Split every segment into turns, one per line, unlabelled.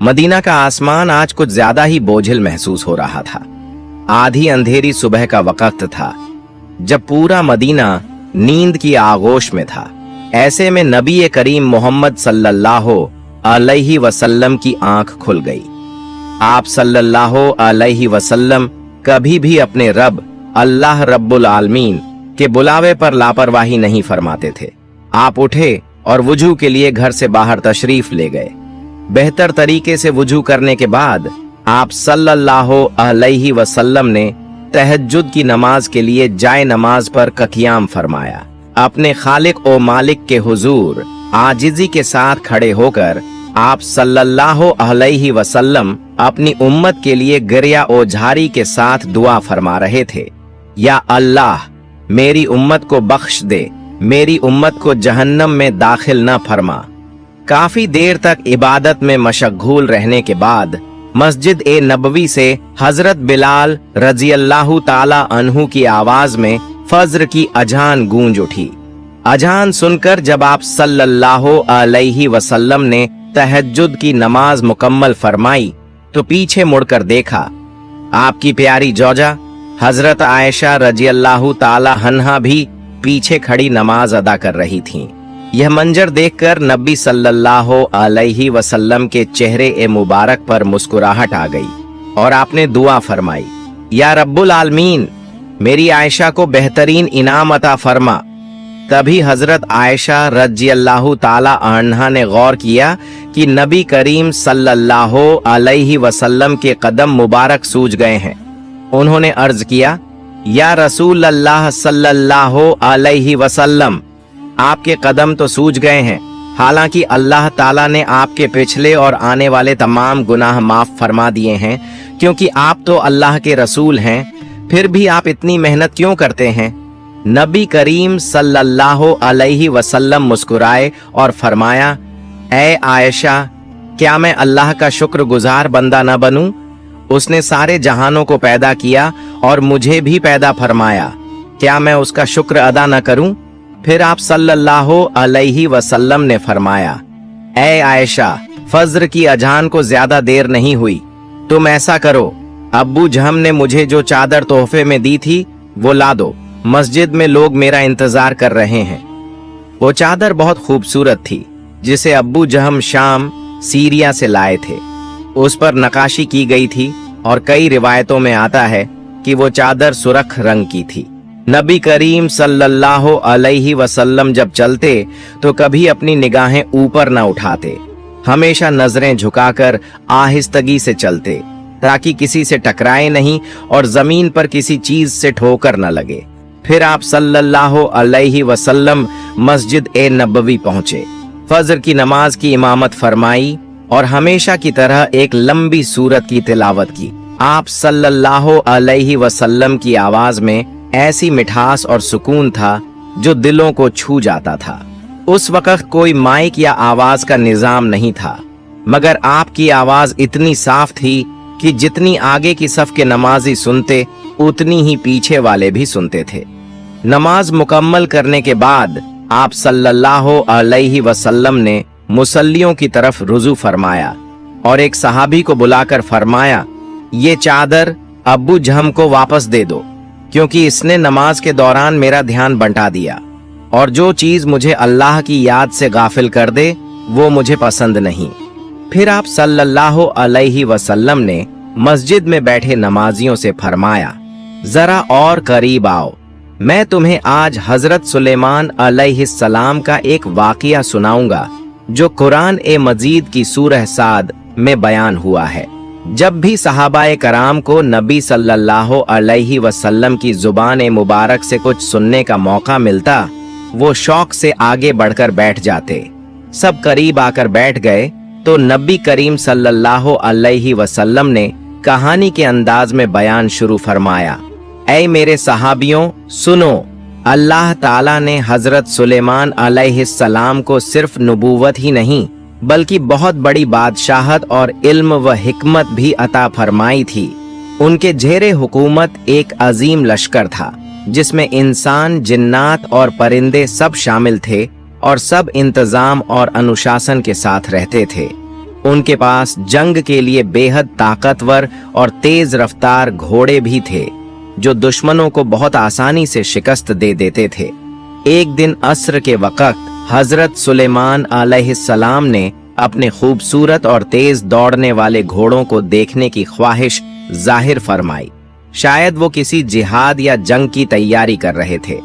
Medina का आसमान आज कुछ ज्यादा ही बोझिल महसूस हो रहा था। आधी अंधेरी सुबह का वक्त था जब पूरा मदीना नींद की आगोश में था। ऐसे में नबी करीम मोहम्मद सल्लल्लाहु अलैहि वसल्लम की आंख खुल गई। आप सल्लल्लाहु अलैहि वसल्लम कभी भी अपने रब अल्लाह रब्बुल आलमीन के बुलावे पर लापरवाही नहीं फरमाते थे। आप उठे और वुजू के लिए घर से बाहर तशरीफ ले गए। बेहतर तरीके से वुजू करने के बाद आप सल्लल्लाहु अलैहि वसल्लम ने तहज्जुद की नमाज के लिए जाए नमाज पर क़याम फरमाया। अपने खालिक ओ मालिक के हुजूर आजिज़ी के साथ खड़े होकर आप सल्लल्लाहु अलैहि वसल्लम अपनी उम्मत के लिए गिरिया ओ झारी के साथ दुआ फरमा रहे थे। या अल्लाह, मेरी उम्मत को बख्श दे, मेरी उम्मत को जहन्नम में दाखिल न फरमा। काफी देर तक इबादत में मशगूल रहने के बाद मस्जिद ए नबवी से हजरत बिलाल रजी अल्लाह ताला अन्हु की आवाज में फज्र की अजान गूंज उठी। अजान सुनकर जब आप सल्लल्लाहु अलैहि वसल्लम ने तहज्जुद की नमाज मुकम्मल फरमाई तो पीछे मुड़कर देखा। आपकी प्यारी जौजा हजरत आयशा रजी अल्लाह ताला अन्हा भी पीछे खड़ी नमाज अदा कर रही थीं। यह मंजर देखकर नबी सल्लल्लाहु अलैहि वसल्लम के चेहरे ए मुबारक पर मुस्कुराहट आ गई और आपने दुआ फरमाई, या रब्बुल आलमीन, मेरी आयशा को बेहतरीन इनाम अता फरमा। तभी हजरत आयशा रजी अल्लाह ताला अन्हा ने गौर किया कि नबी करीम सल्लल्लाहु अलैहि वसल्लम के कदम मुबारक सूज गए हैं। उन्होंने अर्ज किया, या रसूल अल्लाह सल्लल्लाहु अलैहि वसल्लम, आपके कदम तो सूज गए हैं, हालांकि अल्लाह ताला ने आपके पिछले और आने वाले तमाम गुनाह माफ फरमा दिए हैं, क्योंकि आप तो अल्लाह के रसूल हैं। फिर भी आप इतनी मेहनत क्यों करते हैं? नबी करीम सल्लल्लाहु अलैहि वसल्लम मुस्कुराए और फरमाया, ऐ आयशा, क्या मैं अल्लाह का शुक्रगुजार बंदा न बनूं? उसने सारे जहानों को पैदा किया और मुझे भी पैदा फरमाया, क्या मैं उसका शुक्र अदा न करूं? फिर आप सल्लल्लाहु अलैहि वसल्लम ने फरमाया, ऐ आयशा, फज्र की अजान को ज्यादा देर नहीं हुई, तुम ऐसा करो, अब्बू जहम ने मुझे जो चादर तोहफे में दी थी वो ला दो, मस्जिद में लोग मेरा इंतजार कर रहे हैं। वो चादर बहुत खूबसूरत थी, जिसे अब्बू जहम शाम सीरिया से लाए थे। उस पर नकाशी की गई थी और कई रिवायतों में आता है कि वो चादर सुरख रंग की थी। नबी करीम सल्लल्लाहु अलैहि वसल्लम जब चलते तो कभी अपनी निगाहें ऊपर न उठाते, हमेशा नजरें झुकाकर आहिस्तगी से चलते ताकि किसी से टकराए नहीं और जमीन पर किसी चीज से ठोकर न लगे। फिर आप सल्लल्लाहु अलैहि वसल्लम मस्जिद ए नबवी पहुंचे, फजर की नमाज की इमामत फरमाई और हमेशा की तरह एक लंबी सूरत की तिलावत की। आप सल्लल्लाहु अलैहि वसल्लम की आवाज में ऐसी मिठास और सुकून था जो दिलों को छू जाता था। उस वक्त कोई माइक या आवाज का निजाम नहीं था, मगर आपकी आवाज इतनी साफ थी कि जितनी आगे की सफ के नमाजी सुनते उतनी ही पीछे वाले भी सुनते थे। नमाज मुकम्मल करने के बाद आप सल्लल्लाहु अलैहि वसल्लम ने मुसल्लियों की तरफ रुजू फरमाया और एक सहाबी को बुलाकर फरमाया, ये चादर अब्बू जहम को वापस दे दो, क्योंकि इसने नमाज के दौरान मेरा ध्यान बंटा दिया और जो चीज मुझे अल्लाह की याद से गाफिल कर दे वो मुझे पसंद नहीं। फिर आप सल्लल्लाहु अलैहि वसल्लम ने मस्जिद में बैठे नमाजियों से फरमाया, जरा और करीब आओ, मैं तुम्हें आज हजरत सुलेमान अलैहिस्सलाम का एक वाकिया सुनाऊंगा जो कुरान ए मजीद की सूरह साद में बयान हुआ है। जब भी सहाबाए कराम को नबी सल्लल्लाहु अलैहि वसल्लम की जुबान मुबारक से कुछ सुनने का मौका मिलता, वो शौक से आगे बढ़कर बैठ जाते। सब करीब आकर बैठ गए तो नबी करीम सल्लल्लाहु अलैहि वसल्लम ने कहानी के अंदाज में बयान शुरू फरमाया, ऐ मेरे सहाबियों सुनो, अल्लाह ताला ने हजरत सुलेमान अलैहिस्सलाम को सिर्फ नबूवत ही नहीं बल्कि बहुत बड़ी बादशाहत और इल्म व हिकमत भी अता फरमाई थी। उनके घेरे हुकूमत एक अजीम लश्कर था जिसमें इंसान, जिन्नात और परिंदे सब शामिल थे और सब इंतजाम और अनुशासन के साथ रहते थे। उनके पास जंग के लिए बेहद ताकतवर और तेज रफ्तार घोड़े भी थे जो दुश्मनों को बहुत आसानी से शिकस्त दे देते थे। एक दिन अस्र के वक्त हजरत सुलेमान अलैहिस्सलाम ने अपने खूबसूरत और तेज दौड़ने वाले घोड़ों को देखने की ख्वाहिश जाहिर फरमाई। शायद वो किसी जिहाद या जंग की तैयारी कर रहे थे।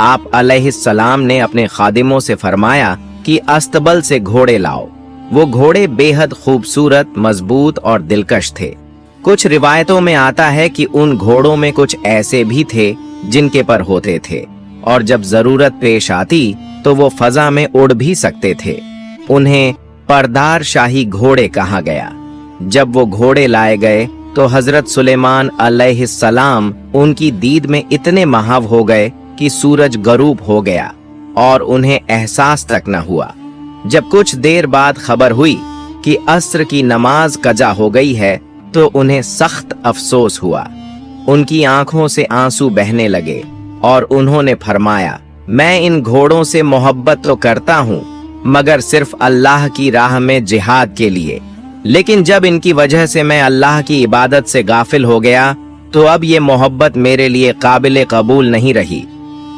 आप अलैहिस्सलाम ने अपने खादिमों से फरमाया कि अस्तबल से घोड़े लाओ। वो घोड़े बेहद खूबसूरत, मजबूत और दिलकश थे। कुछ रिवायतों में आता है कि उन घोड़ों में कुछ ऐसे भी थे जिनके पर होते थे और जब जरूरत पेश आती तो वो फजा में उड़ भी सकते थे। उन्हें परदार शाही घोड़े कहा गया। जब वो घोड़े लाए गए तो हजरत सुलेमान अलैहिस्सलाम उनकी दीद में इतने महाव हो गए कि सूरज गरूब हो गया और उन्हें एहसास तक न हुआ। जब कुछ देर बाद खबर हुई कि अस्र की नमाज कजा हो गई है तो उन्हें सख्त अफसोस हुआ। उनकी आंखों से आंसू बहने लगे और उन्होंने फरमाया, मैं इन घोड़ों से मोहब्बत तो करता हूँ मगर सिर्फ अल्लाह की राह में जिहाद के लिए, लेकिन जब इनकी वजह से मैं अल्लाह की इबादत से गाफिल हो गया तो अब ये मोहब्बत मेरे लिए काबिल कबूल नहीं रही।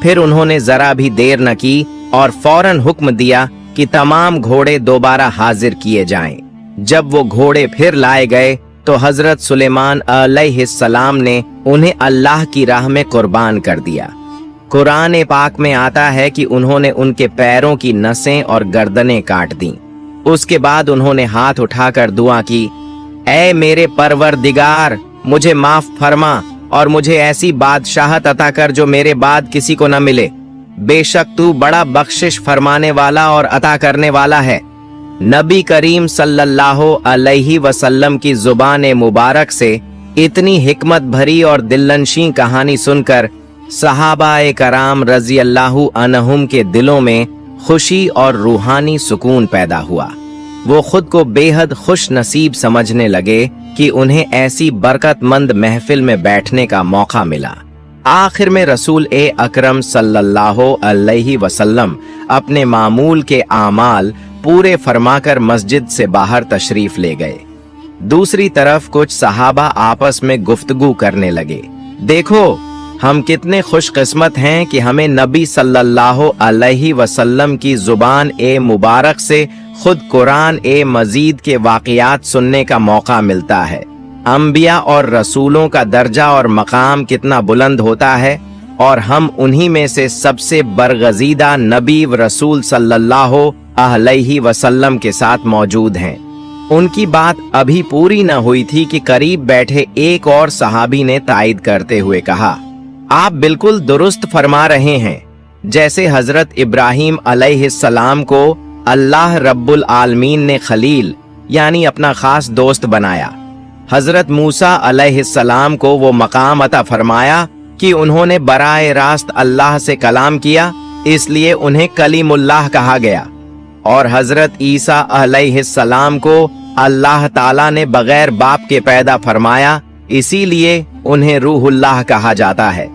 फिर उन्होंने जरा भी देर न की और फौरन हुक्म दिया कि तमाम घोड़े दोबारा हाजिर किए जाएं। जब वो घोड़े फिर लाए गए तो हजरत सुलेमान अलैहिस्सलाम ने उन्हें अल्लाह की राह में कुर्बान कर दिया। कुरान पाक में आता है कि उन्होंने उनके पैरों की नसें और गर्दनें काट दी। उसके बाद उन्होंने हाथ उठाकर दुआ की, ऐ मेरे परवरदिगार, मुझे माफ फरमा और मुझे ऐसी बादशाहत अता कर जो मेरे बाद किसी को न मिले। बेशक तू बड़ा बख्शिश फरमाने वाला और अता करने वाला है। नबी करीम सल्लल्लाहु अलैहि वसल्लम की जुबान मुबारक से इतनी हिकमत भरी और दिलनशीं कहानी सुनकर सहाबाए कराम रजी अल्लाहु अन्हुम के दिलों में खुशी और रूहानी सुकून पैदा हुआ। वो खुद को बेहद खुश नसीब समझने लगे कि उन्हें ऐसी बरकतमंद महफिल में बैठने का मौका मिला। आखिर में रसूल ए अकरम सल्लल्लाहु अलैहि वसल्लम अपने मामूल के आमाल पूरे फरमाकर मस्जिद से बाहर तशरीफ ले गए। दूसरी तरफ कुछ सहाबा आपस में गुफ्तगू करने लगे, देखो हम कितने खुशकिस्मत हैं कि हमें नबी सल्लल्लाहु अलैहि वसल्लम की जुबान ए मुबारक से खुद कुरान ए मजीद के वाक़ियात सुनने का मौका मिलता है। अंबिया और रसूलों का दर्जा और मकाम कितना बुलंद होता है और हम उन्हीं में से सबसे बरगजीदा नबी व रसूल सल्लल्लाहु अलैहि वसल्लम के साथ मौजूद हैं। उनकी बात अभी पूरी न हुई थी कि करीब बैठे एक और सहाबी ने तायद करते हुए कहा, आप बिल्कुल दुरुस्त फरमा रहे हैं। जैसे हजरत इब्राहिम अलैहिस्सलाम को अल्लाह रब्बुल आलमीन ने खलील यानी अपना खास दोस्त बनाया, हजरत मूसा अलैहिस्सलाम को वो मकाम अता फरमाया कि उन्होंने बराए रास्त अल्लाह से कलाम किया, इसलिए उन्हें कलीमुल्लाह कहा गया। और हजरत ईसा अलैहिस्सलाम को अल्लाह ताला ने बगैर बाप के पैदा फरमाया, इसीलिए उन्हें रूहुल्लाह कहा जाता है।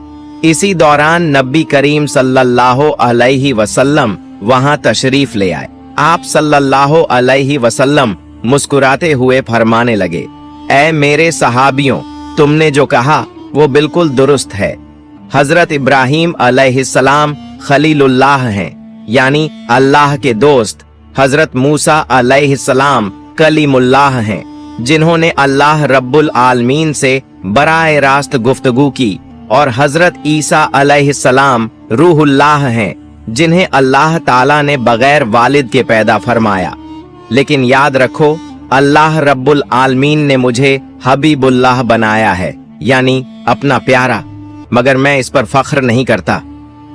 इसी दौरान नबी करीम सल्लल्लाहु अलैहि वसल्लम वहां तशरीफ ले आए। आप सल्लल्लाहु अलैहि वसल्लम मुस्कुराते हुए फरमाने लगे, ऐ मेरे सहाबियों, तुमने जो कहा वो बिल्कुल दुरुस्त है। हजरत इब्राहिम अलैहिस्सलाम खलीलुल्लाह हैं, यानी अल्लाह के दोस्त। हजरत मूसा अलैहिस्सलाम कलीमुल्लाह हैं, जिन्होंने अल्लाह रब्बुल आलमीन से बराए रास्त गुफ्तगू की। और हजरत ईसा अलैहिस्सलाम रूहुल्लाह हैं, जिन्हें अल्लाह ताला ने बगैर वालिद के पैदा फरमाया। लेकिन याद रखो, अल्लाह रब्बुल आलमीन ने मुझे हबीबुल्लाह बनाया है, यानी अपना प्यारा, मगर मैं इस पर फख्र नहीं करता।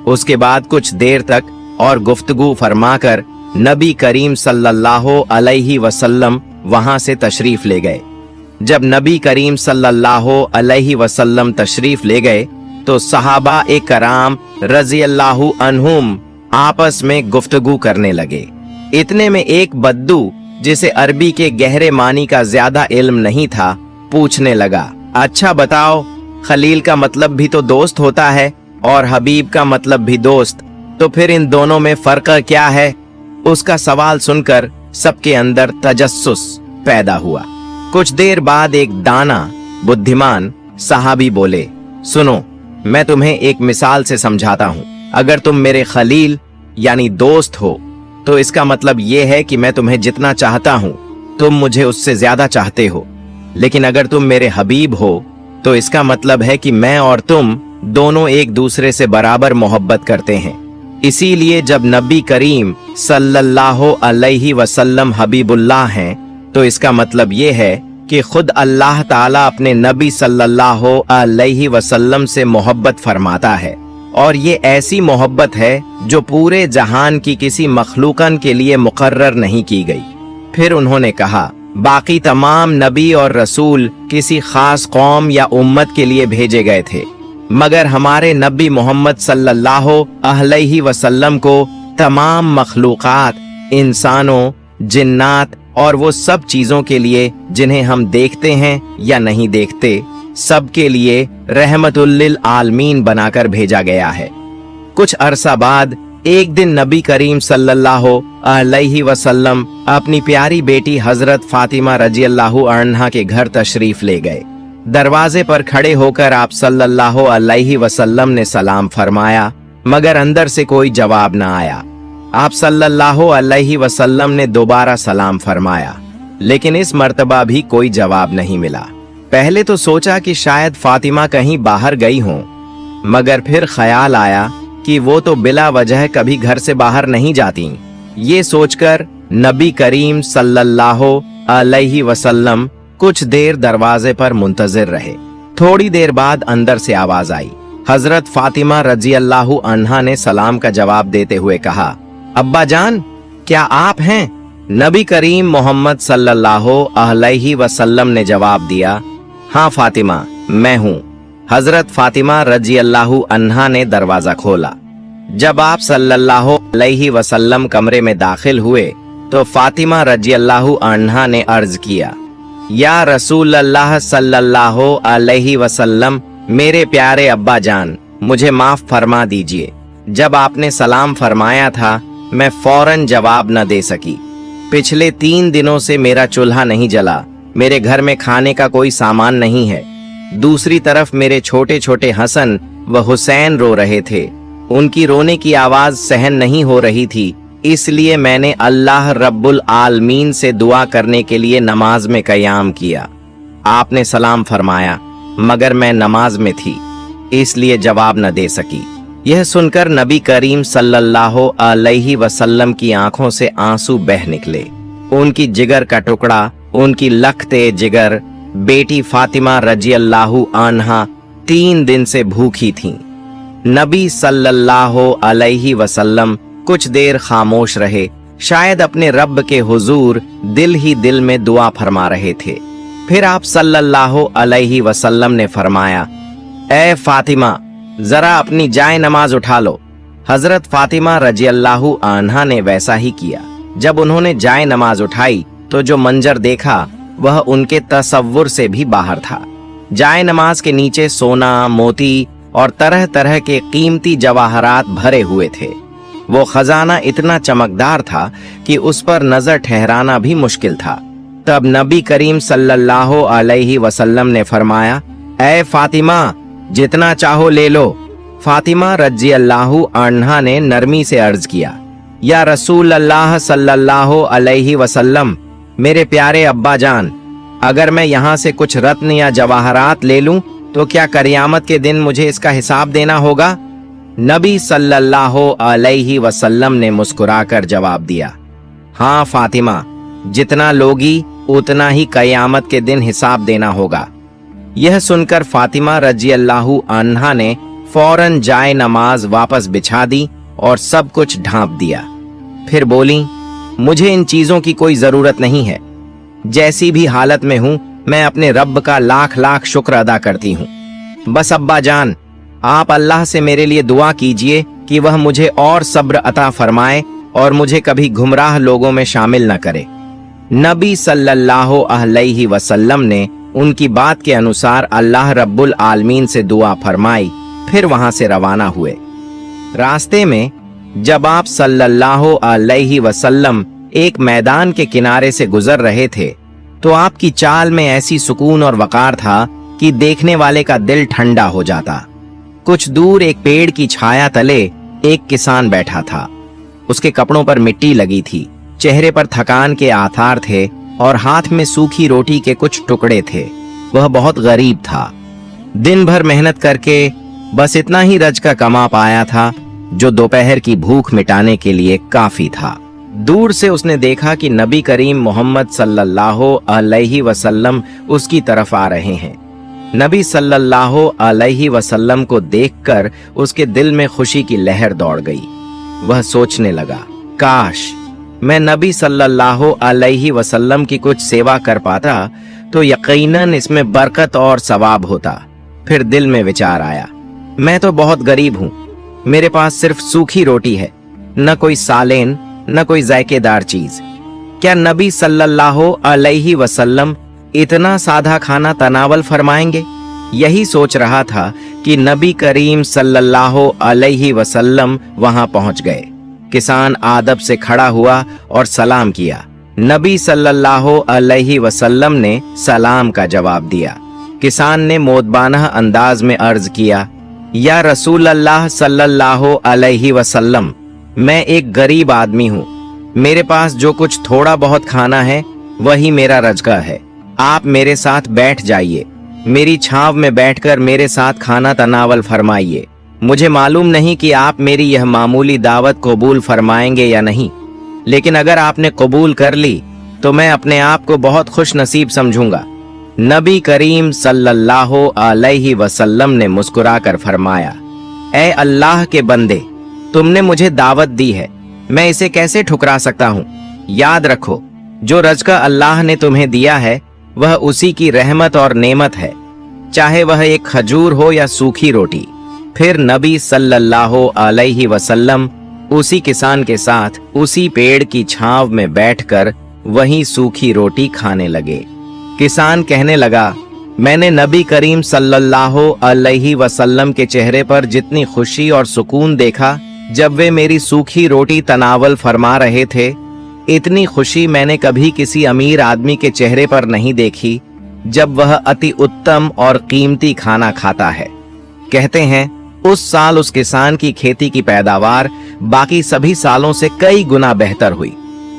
उसके बाद कुछ देर तक और गुफ्तगू फरमाकर नबी करीम सल्लल्लाहु अलैहि वसल्लम वहां से तशरीफ ले गए। जब नबी करीम सल्लल्लाहु अलैहि वसल्लम तशरीफ ले गए तो सहाबा ए कराम रजी अल्लाहु अन्हुम आपस में गुफ्तगू करने लगे। इतने में एक बद्दू, जिसे अरबी के गहरे मानी का ज्यादा इल्म नहीं था, पूछने लगा, अच्छा बताओ, खलील का मतलब भी तो दोस्त होता है और हबीब का मतलब भी दोस्त, तो फिर इन दोनों में फर्क क्या है? उसका सवाल सुनकर सबके अंदर तजस्सुस पैदा हुआ। कुछ देर बाद एक दाना बुद्धिमान सहाबी बोले, सुनो, मैं तुम्हें एक मिसाल से समझाता हूं। अगर तुम मेरे खलील यानी दोस्त हो तो इसका मतलब यह है कि मैं तुम्हें जितना चाहता हूं तुम मुझे उससे ज्यादा चाहते हो। लेकिन अगर तुम मेरे हबीब हो तो इसका मतलब है कि मैं और तुम दोनों एक दूसरे से बराबर मोहब्बत करते हैं। इसीलिए जब नबी करीम सल्लल्लाहु अलैहि वसल्लम हबीबुल्लाह हैं तो इसका मतलब ये है कि खुद अल्लाह ताला अपने नबी सल्लल्लाहु अलैहि वसल्लम से मोहब्बत फरमाता है, और ये ऐसी मोहब्बत है जो पूरे जहान की किसी मखलूकन के लिए मुकर्रर नहीं की गई। फिर उन्होंने कहा, बाकी तमाम नबी और रसूल किसी खास कौम या उम्मत के लिए भेजे गए थे, मगर हमारे नबी मोहम्मद सल्लल्लाहु अलैहि वसल्लम को तमाम मखलूकात, इंसानों, जिन्नात और वो सब चीजों के लिए जिन्हें हम देखते हैं या नहीं देखते, सब के लिए रहमतुल लिल आलमीन बनाकर भेजा गया है। कुछ अरसा बाद एक दिन नबी करीम सल्लल्लाहु अलैहि वसल्लम अपनी प्यारी बेटी हजरत फातिमा रजियल्लाहु अन्हा के घर तशरीफ ले गए। दरवाजे पर खड़े होकर आप सल्लल्लाहु अलैहि वसल्लम ने सलाम फरमाया, मगर अंदर से कोई जवाब न आया। आप सल्लल्लाहु अलैहि वसल्लम ने दोबारा सलाम फरमाया, लेकिन इस मर्तबा भी कोई जवाब नहीं मिला। पहले तो सोचा कि शायद फातिमा कहीं बाहर गई हों, मगर फिर ख्याल आया कि वो तो बिला वजह कभी घर से बाहर नहीं जाती। ये सोचकर नबी करीम सल्लल्लाहु अलैहि वसल्लम कुछ देर दरवाजे पर मुंतजिर रहे। थोड़ी देर बाद अंदर से आवाज आई। हजरत फातिमा रजियल्लाहु अन्हा ने सलाम का जवाब देते हुए कहा, अब्बा जान, क्या आप हैं? नबी करीम मोहम्मद सल्लल्लाहु अलैहि वसल्लम ने जवाब दिया, हाँ फातिमा, मैं हूँ। हजरत फातिमा रजियल्लाहु अन्हा ने दरवाजा खोला। जब आप सल्लल्लाहु अलैहि वसल्लम कमरे में दाखिल हुए तो फातिमा रजियल्लाहु अन्हा ने अर्ज किया, या रसूल अल्लाह सल्लल्लाहु अलैहि वसल्लम, मेरे प्यारे अब्बा जान, मुझे माफ फरमा दीजिए। जब आपने सलाम फरमाया था मैं फौरन जवाब न दे सकी। पिछले 3 दिनों से मेरा चूल्हा नहीं जला, मेरे घर में खाने का कोई सामान नहीं है। दूसरी तरफ मेरे छोटे छोटे हसन व हुसैन रो रहे थे। उनकी रोने की आवाज सहन नहीं हो रही थी, इसलिए मैंने अल्लाह रब्बुल आलमीन से दुआ करने के लिए नमाज में क़याम किया। आपने सलाम फरमाया, मगर मैं नमाज में थी, इसलिए जवाब न दे सकी। यह सुनकर नबी करीम सल्लल्लाहु अलैहि वसल्लम की आंखों से आंसू बह निकले। उनकी जिगर का टुकड़ा, उनकी लखते जिगर बेटी फातिमा रजियल्लाहु अन्हा 3 दिन से भूखी थीं। नबी सल्लल्लाहु अलैहि वसल्लम कुछ देर खामोश रहे, शायद अपने रब के हुजूर दिल ही दिल में दुआ फरमा रहे थे। फिर आप सल्लल्लाहु अलैहि वसल्लम ने फरमाया, ए फातिमा, जरा अपनी जाए नमाज उठा लो। हजरत फातिमा रजियल्लाहु अन्हा ने वैसा ही किया। जब उन्होंने जाए नमाज उठाई तो जो मंजर देखा वह उनके तसव्वुर से भी बाहर था। जाए नमाज के नीचे सोना, मोती और तरह तरह के कीमती जवाहरात भरे हुए थे। वो खजाना इतना चमकदार था कि उस पर नजर ठहराना भी मुश्किल था। तब नबी करीम सल्लल्लाहु अलैहि वसल्लम ने फरमाया, ए फातिमा, जितना चाहो ले लो। फातिमा रज़ियल्लाहु अन्हा ने नरमी से अर्ज किया, या रसूल अल्लाह सल्लल्लाहु अलैहि वसल्लम, मेरे प्यारे अब्बा जान, अगर मैं यहाँ से कुछ रत्न या जवाहरात ले लूं तो क्या कयामत के दिन मुझे इसका हिसाब देना होगा? नबी सल्लल्लाहु अलैहि वसल्लम ने मुस्कुराकर जवाब दिया, हाँ फातिमा, जितना लोगी उतना ही कयामत के दिन हिसाब देना होगा। यह सुनकर फातिमा रज़ियल्लाहु अन्हा ने फौरन जाए नमाज वापस बिछा दी और सब कुछ ढांप दिया। फिर बोली, मुझे इन चीजों की कोई जरूरत नहीं है। जैसी भी हालत में हूं, मैं अपने रब का लाख लाख शुक्र अदा करती हूं। बस अब्बा जान, आप अल्लाह से मेरे लिए दुआ कीजिए कि वह मुझे और सब्र अता फरमाए और मुझे कभी गुमराह लोगों में शामिल न करे। नबी सल्लल्लाहु अलैहि वसल्लम ने उनकी बात के अनुसार अल्लाह रब्बुल आलमीन से दुआ फरमाई, फिर वहां से रवाना हुए। रास्ते में जब आप सल्लल्लाहु अलैहि वसल्लम एक मैदान के किनारे से गुजर रहे थे तो आपकी चाल में ऐसी सुकून और वकार था कि देखने वाले का दिल ठंडा हो जाता। कुछ दूर एक पेड़ की छाया तले एक किसान बैठा था। उसके कपड़ों पर मिट्टी लगी थी, चेहरे पर थकान के आथार थे और हाथ में सूखी रोटी के कुछ टुकड़े थे। वह बहुत गरीब था। दिन भर मेहनत करके बस इतना ही रज का कमा पाया था जो दोपहर की भूख मिटाने के लिए काफी था। दूर से उसने देखा कि नबी करीम मोहम्मद सल्लल्लाहु अलैहि वसल्लम उसकी तरफ आ रहे हैं। नबी सल्लल्लाहु अलैहि वसल्लम को देखकर उसके दिल में खुशी की लहर दौड़ गई। वह सोचने लगा, काश मैं नबी सल्लल्लाहु अलैहि वसल्लम की कुछ सेवा कर पाता तो यकीनन इसमें बरकत और सवाब होता। फिर दिल में विचार आया, मैं तो बहुत गरीब हूँ, मेरे पास सिर्फ सूखी रोटी है, न कोई सालेन न कोई जायकेदार चीज। क्या नबी सल्लल्लाहु अलैहि वसल्लम इतना सादा खाना तनावल फरमाएंगे? यही सोच रहा था कि नबी करीम सल्लल्लाहु अलैहि वसल्लम वहां पहुंच गए। किसान आदब से खड़ा हुआ और सलाम किया। नबी सल्लल्लाहु अलैहि वसल्लम ने सलाम का जवाब दिया। किसान ने मोदबाना अंदाज में अर्ज किया, या रसूल अल्लाह सल्लल्लाहु अलैहि वसल्लम, मैं एक गरीब आदमी हूँ, मेरे पास जो कुछ थोड़ा बहुत खाना है वही मेरा रज़्क़ है। आप मेरे साथ बैठ जाइए, मेरी छांव में बैठकर मेरे साथ खाना तनावल फरमाइए। मुझे मालूम नहीं कि आप मेरी यह मामूली दावत कबूल फरमाएंगे या नहीं, लेकिन अगर आपने कबूल कर ली तो मैं अपने आप को बहुत खुश नसीब समझूंगा। नबी करीम सल्लल्लाहु अलैहि वसल्लम ने मुस्कुराकर फरमाया, ऐ अल्लाह के बंदे, तुमने मुझे दावत दी है, मैं इसे कैसे ठुकरा सकता हूँ? याद रखो, जो रज़्क़ अल्लाह ने तुम्हें दिया है वह उसी की रहमत और नेमत है, चाहे वह एक खजूर हो या सूखी रोटी। फिर नबी सल्लल्लाहु अलैहि वसल्लम उसी किसान के साथ उसी पेड़ की छांव में बैठकर वहीं सूखी रोटी खाने लगे। किसान कहने लगा, मैंने नबी करीम सल्लल्लाहु अलैहि वसल्लम के चेहरे पर जितनी खुशी और सुकून देखा जब वे मेरी सूखी रोटी तनावल फरमा रहे थे, इतनी खुशी मैंने कभी किसी अमीर आदमी के चेहरे पर नहीं देखी जब वह अति उत्तम और कीमती खाना खाता है। कहते हैं उस साल उस किसान की खेती की पैदावार बाकी सभी सालों से कई गुना बेहतर हुई।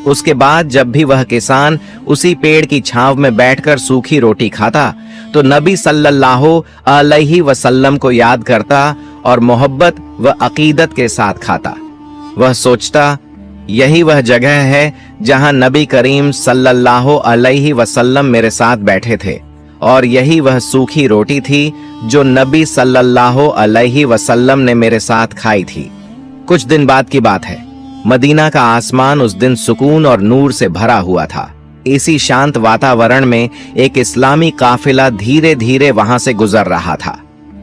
उसके बाद जब भी वह किसान उसी पेड़ की छांव में बैठकर सूखी रोटी खाता तो नबी सल्लल्लाहु अलैहि वसल्लम को याद करता और मोहब्बत व अकीदत के साथ खाता। वह सोचता, यही वह जगह है जहां नबी करीम सल्लल्लाहु अलैहि वसल्लम मेरे साथ बैठे थे और यही वह सूखी रोटी थी जो नबी सल्लल्लाहु अलैहि वसल्लम ने मेरे साथ खाई थी। कुछ दिन बाद की बात है, मदीना का आसमान उस दिन सुकून और नूर से भरा हुआ था। इसी शांत वातावरण में एक इस्लामी काफिला धीरे धीरे वहां से गुजर रहा था।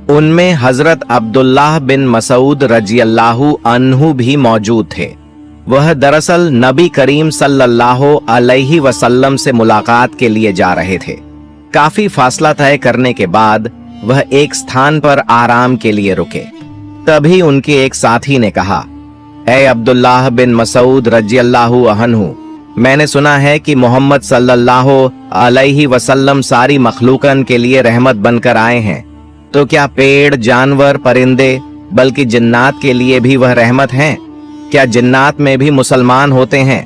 उनमें हजरत अब्दुल्लाह बिन मसूद रज़ियल्लाहु अन्हु भी मौजूद थे। वह दरअसल नबी करीम सल्लल्लाहु अलैहि वसल्लम से मुलाकात के लिए जा रहे थे। काफी फासला तय करने के बाद वह एक स्थान पर आराम के लिए रुके। तभी उनके एक साथी ने कहा, ऐ अब्दुल्लाह बिन मसूद रज़ियल्लाहु अन्हु, मैंने सुना है कि मोहम्मद सल्लल्लाहु अलैहि वसल्लम सारी मखलूकन के लिए रहमत बनकर आए हैं, तो क्या पेड़, जानवर, परिंदे बल्कि जिन्नात के लिए भी वह रहमत हैं? क्या जिन्नात में भी मुसलमान होते हैं?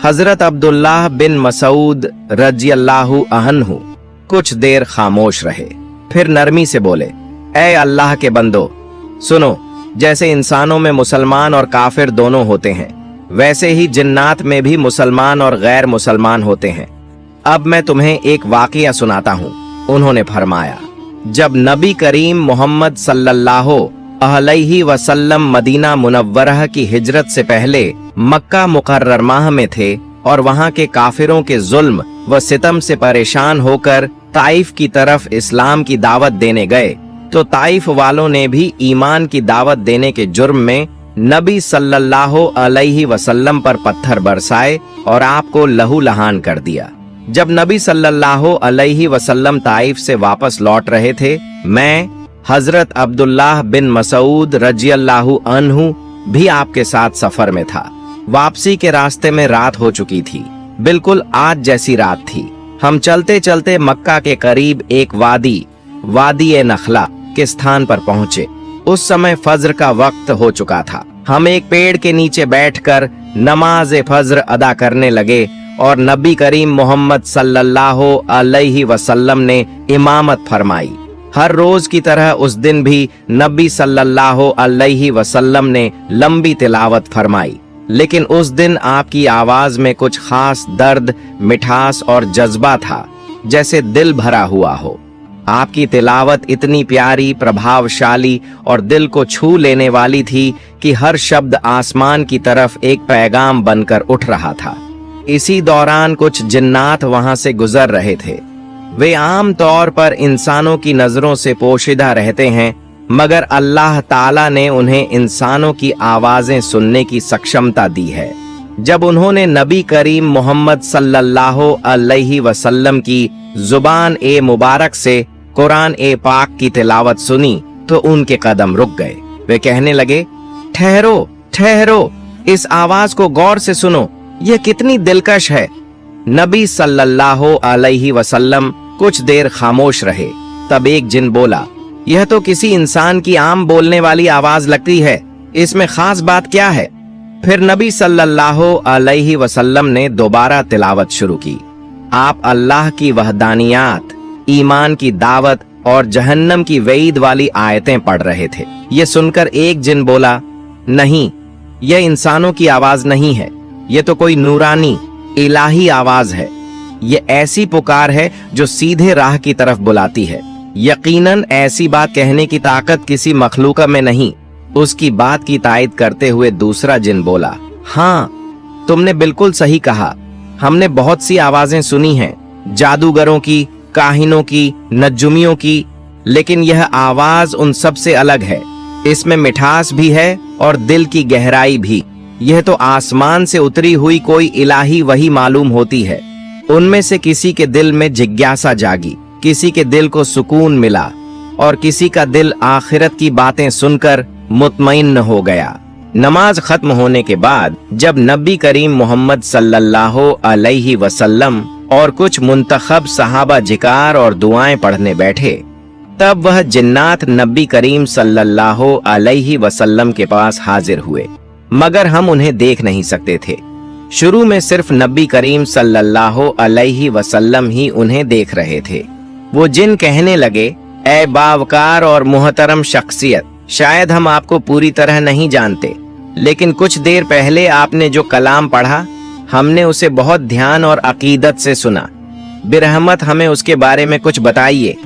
हजरत अब्दुल्लाह बिन मसूद रज़ियल्लाहु अन्हु कुछ देर खामोश रहे, फिर नरमी से बोले, ऐ अल्लाह के बंदो, सुनो, जैसे इंसानों में मुसलमान और काफिर दोनों होते हैं, वैसे ही जिन्नात में भी मुसलमान और गैर मुसलमान होते हैं। अब मैं तुम्हें एक वाकया सुनाता हूँ। उन्होंने फरमाया, जब नबी करीम मोहम्मद सल्लल्लाहु अलैहि वसल्लम मदीना मुनव्वरह की हिजरत से पहले मक्का मुकर्रमा में थे और वहां के काफिरों के जुल्म व सितम से परेशान होकर ताइफ की तरफ इस्लाम की दावत देने गए, तो ताइफ वालों ने भी ईमान की दावत देने के जुर्म में नबी सल्लल्लाहु अलैहि वसल्लम पर पत्थर बरसाए और आपको लहू लहान कर दिया। जब नबी सल्लल्लाहु अलैहि वसल्लम ताइफ से वापस लौट रहे थे, मैं हजरत अब्दुल्लाह बिन मसूद रज़ियल्लाहु अन्हु भी आपके साथ सफर में था। वापसी के रास्ते में रात हो चुकी थी, बिल्कुल आज जैसी रात थी। हम चलते चलते मक्का के करीब एक वादी ए नखला के स्थान पर पहुंचे। उस समय फज्र का वक्त हो चुका था। हम एक पेड़ के नीचे बैठकर नमाज फज्र अदा करने लगे और नबी करीम मोहम्मद सल्लल्लाहु अलैहि वसल्लम ने इमामत फरमाई। हर रोज की तरह उस दिन भी नबी सल्लल्लाहु अलैहि वसल्लम ने लंबी तिलावत फरमाई, लेकिन उस दिन आपकी आवाज में कुछ खास दर्द, मिठास और जज्बा था, जैसे दिल भरा हुआ हो। आपकी तिलावत इतनी प्यारी, प्रभावशाली और दिल को छू लेने वाली थी कि हर शब्द आसमान की तरफ एक पैगाम बनकर उठ रहा था। इसी दौरान कुछ जिन्नात वहां से गुजर रहे थे। वे आम तौर पर इंसानों की नजरों से पोशीदा रहते हैं, मगर अल्लाह ताला ने उन्हें इंसानों की आवाजें सुनने की सक्षमता दी है। जब उन्होंने नबी करीम मोहम्मद सल्लल्लाहु अलैहि वसल्लम की जुबान ए मुबारक से कुरान ए पाक की तिलावत सुनी तो उनके कदम रुक गए। वे कहने लगे, ठहरो ठहरो, इस आवाज को गौर से सुनो, यह कितनी दिलकश है। नबी सल्लल्लाहु अलैहि वसल्लम कुछ देर खामोश रहे। तब एक जिन बोला, यह तो किसी इंसान की आम बोलने वाली आवाज लगती है, इसमें खास बात क्या है? फिर नबी सल्लल्लाहु अलैहि वसल्लम ने दोबारा तिलावत शुरू की। आप अल्लाह की वहदानियात, ईमान की दावत और जहन्नम की वईद वाली आयतें पढ़ रहे थे। ये सुनकर एक जिन बोला, नहीं, यह इंसानों की आवाज नहीं है, ये तो कोई नूरानी इलाही आवाज है। ये ऐसी पुकार है जो सीधे राह की तरफ बुलाती है। यकीनन ऐसी बात कहने की ताकत किसी मखलूका में नहीं। उसकी बात की तायद करते हुए दूसरा जिन बोला, हाँ, तुमने बिल्कुल सही कहा। हमने बहुत सी आवाजें सुनी हैं, जादूगरों की, काहिनों की, नज्जुमियों की, लेकिन यह आवाज उन सब से अलग है। इसमें मिठास भी है और दिल की गहराई भी। यह तो आसमान से उतरी हुई कोई इलाही वही मालूम होती है। उनमें से किसी के दिल में जिज्ञासा जागी, किसी के दिल को सुकून मिला और किसी का दिल आखिरत की बातें सुनकर मुतमईन हो गया। नमाज खत्म होने के बाद जब नबी करीम मोहम्मद सल्लल्लाहु अलैहि वसल्लम और कुछ मुंतखब सहाबा जिकार और दुआएं पढ़ने बैठे, तब वह जिन्नात नबी करीम सल्लल्लाहु अलैहि वसल्लम के पास हाजिर हुए, मगर हम उन्हें देख नहीं सकते थे। शुरू में सिर्फ नबी करीम सल्लल्लाहु अलैहि वसल्लम ही उन्हें देख रहे थे। वो जिन कहने लगे, ऐ बावकार और मुहतरम शख्सियत, शायद हम आपको पूरी तरह नहीं जानते, लेकिन कुछ देर पहले आपने जो कलाम पढ़ा, हमने उसे बहुत ध्यान और अकीदत से सुना। बिरहमत हमें उसके बारे में कुछ बताइए।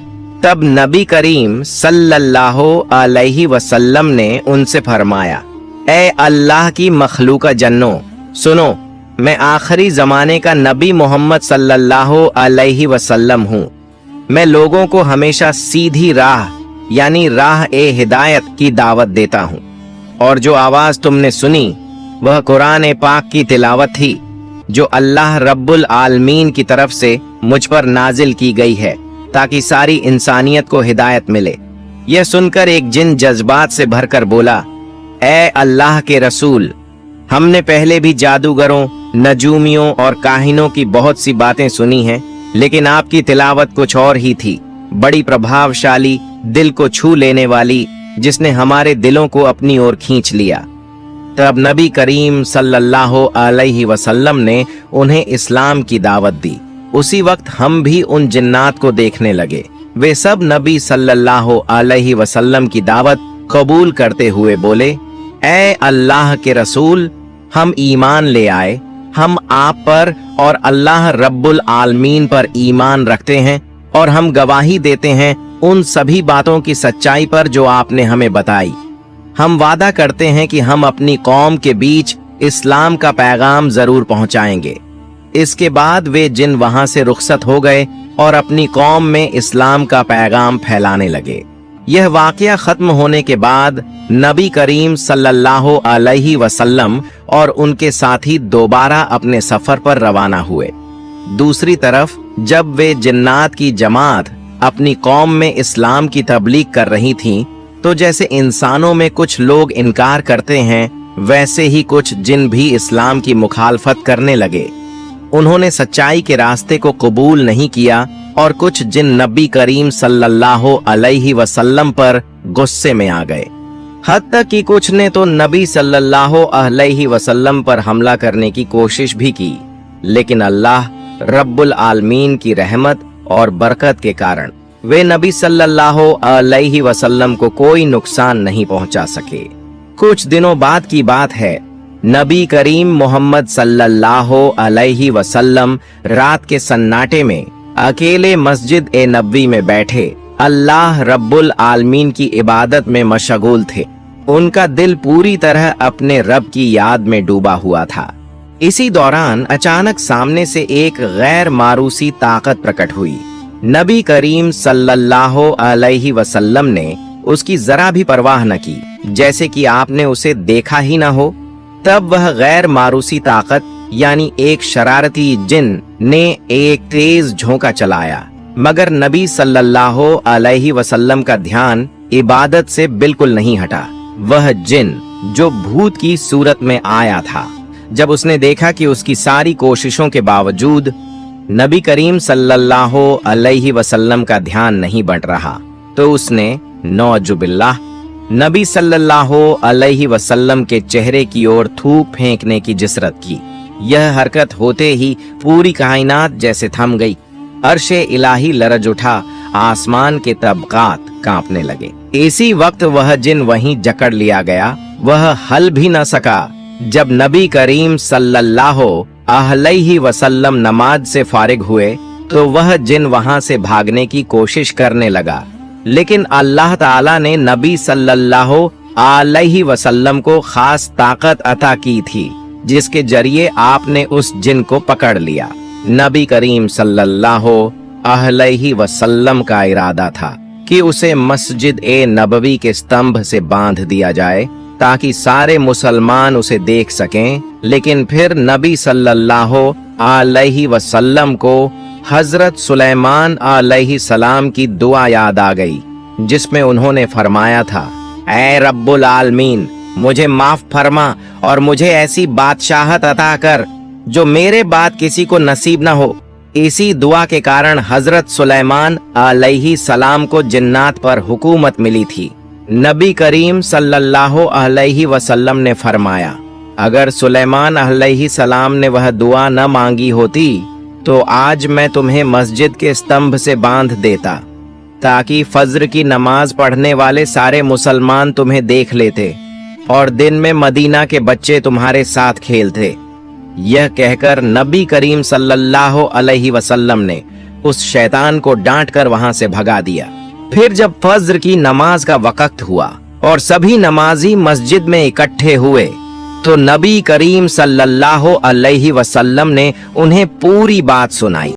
तब नबी करीम सल्लल्लाहु अलैहि वसल्लम ने उनसे फरमाया, ऐ अल्लाह की मखलूका जन्नो, सुनो, मैं आखिरी जमाने का नबी मोहम्मद सल्लल्लाहु अलैहि वसल्लम हूँ। मैं लोगों को हमेशा सीधी राह यानी राह ए हिदायत की दावत देता हूँ, और जो आवाज तुमने सुनी वह कुरान ए पाक की तिलावत थी जो अल्लाह रब्बुल आलमीन की तरफ से मुझ पर नाजिल की गई है ताकि सारी इंसानियत को हिदायत मिले। यह सुनकर एक जिन जज्बात से भरकर बोला, ऐ अल्लाह के रसूल, हमने पहले भी जादूगरों, नजूमियों और काहिनों की बहुत सी बातें सुनी हैं, लेकिन आपकी तिलावत कुछ और ही थी, बड़ी प्रभावशाली, दिल को छू लेने वाली, जिसने हमारे दिलों को अपनी ओर खींच लिया। तब नबी करीम सल्लल्लाहु अलैहि वसल्लम ने उन्हें इस्लाम की दावत दी। उसी वक्त हम भी उन जिन्नात को देखने लगे। वे सब नबी सल्लल्लाहु अलैहि वसल्लम की दावत कबूल करते हुए बोले, ऐ अल्लाह के रसूल, हम ईमान ले आए, हम आप पर और अल्लाह रब्बुल आलमीन पर ईमान रखते हैं और हम गवाही देते हैं उन सभी बातों की सच्चाई पर जो आपने हमें बताई। हम वादा करते हैं कि हम अपनी कौम के बीच इस्लाम का पैगाम जरूर पहुंचाएंगे। इसके बाद वे जिन वहां से रुखसत हो गए और अपनी कौम में इस्लाम का पैगाम फैलाने लगे। यह वाकया खत्म होने के बाद नबी करीम सल्लल्लाहु अलैहि वसल्लम और उनके साथी दोबारा अपने सफर पर रवाना हुए। दूसरी तरफ जब वे जिन्नात की जमात अपनी कौम में इस्लाम की तबलीग कर रही थीं, तो जैसे इंसानों में कुछ लोग इनकार करते हैं, वैसे ही कुछ जिन भी इस्लाम की मुखालफत करने लगे। उन्होंने सच्चाई के रास्ते को कबूल नहीं किया और कुछ जिन नबी करीम सल्लल्लाहु अलैहि वसल्लम पर गुस्से में आ गए। हत्ता कि कुछ ने तो नबी सल्लल्लाहु अलैहि वसल्लम पर हमला करने की कोशिश भी की, लेकिन अल्लाह रब्बुल आलमीन की रहमत और बरकत के कारण वे नबी सल्लल्लाहु अलैहि वसल्लम को कोई नुकसान नहीं पहुंचा सके। कुछ दिनों बाद की बात है, नबी करीम मोहम्मद सल्लल्लाहु अलैहि वसल्लम रात के सन्नाटे में अकेले मस्जिद ए नबवी में बैठे अल्लाह रब्बुल आलमीन की इबादत में मशगूल थे। उनका दिल पूरी तरह अपने रब की याद में डूबा हुआ था। इसी दौरान अचानक सामने से एक गैर मारूसी ताकत प्रकट हुई। नबी करीम सल्लल्लाहु अलैहि वसल्लम ने उसकी जरा भी परवाह न की, जैसे कि आपने उसे देखा ही न हो। तब वह गैर मारूसी ताकत यानी एक शरारती जिन ने एक तेज झोंका चलाया, मगर नबी सल्लल्लाहु अलैहि वसल्लम का ध्यान इबादत से बिल्कुल नहीं हटा। वह जिन जो भूत की सूरत में आया था, जब उसने देखा कि उसकी सारी कोशिशों के बावजूद नबी करीम सल्लल्लाहु अलैहि वसल्लम का ध्यान नहीं बट रहा, तो उसने नौजुबिल्लाह नबी सल्लल्लाहु अलैहि वसल्लम के चेहरे की ओर थूक फेंकने की जिसरत की। यह हरकत होते ही पूरी कायनात जैसे थम गई। अर्शे इलाही लरज उठा, आसमान के तबकात कांपने लगे। इसी वक्त वह जिन वहीं जकड़ लिया गया। वह हल भी न सका। जब नबी करीम सल्लल्लाहु अलैहि वसल्लम नमाज से फारिग हुए तो वह जिन वहां से भागने की कोशिश करने लगा, लेकिन अल्लाह ताला ने नबी सल्लल्लाहु अलैहि वसल्लम को खास ताकत अता की थी, जिसके जरिए आपने उस जिन को पकड़ लिया। नबी करीम सल्लल्लाहु अलैहि वसल्लम का इरादा था कि उसे मस्जिद ए नबवी के स्तंभ से बांध दिया जाए ताकि सारे मुसलमान उसे देख सकें, लेकिन फिर नबी सल्लल्लाहु अलैहि वसल्लम को हजरत सुलेमान अलैहि सलाम की दुआ याद आ गई, जिसमें उन्होंने फरमाया था, ऐ रब्बुल आलमीन, मुझे माफ फरमा और मुझे ऐसी बादशाहत अता कर जो मेरे बाद किसी को नसीब न हो। इसी दुआ के कारण हजरत सुलेमान अलैहि सलाम को जिन्नात पर हुकूमत मिली थी। नबी करीम सल्लल्लाहु अलैहि वसल्लम ने फरमाया, अगर सुलेमान अलैहि सलाम ने वह दुआ न मांगी होती तो आज मैं तुम्हें मस्जिद के स्तंभ से बांध देता, ताकि फज्र की नमाज पढ़ने वाले सारे मुसलमान तुम्हें देख लेते और दिन में मदीना के बच्चे तुम्हारे साथ खेलते। यह कहकर नबी करीम सल्लल्लाहु अलैहि वसल्लम ने उस शैतान को डांटकर वहां से भगा दिया। फिर जब फज्र की नमाज का वक्त हुआ और सभी नमाजी मस्जिद में इकट्ठे हुए तो नबी करीम सल्लल्लाहु अलैहि वसल्लम ने उन्हें पूरी बात सुनाई।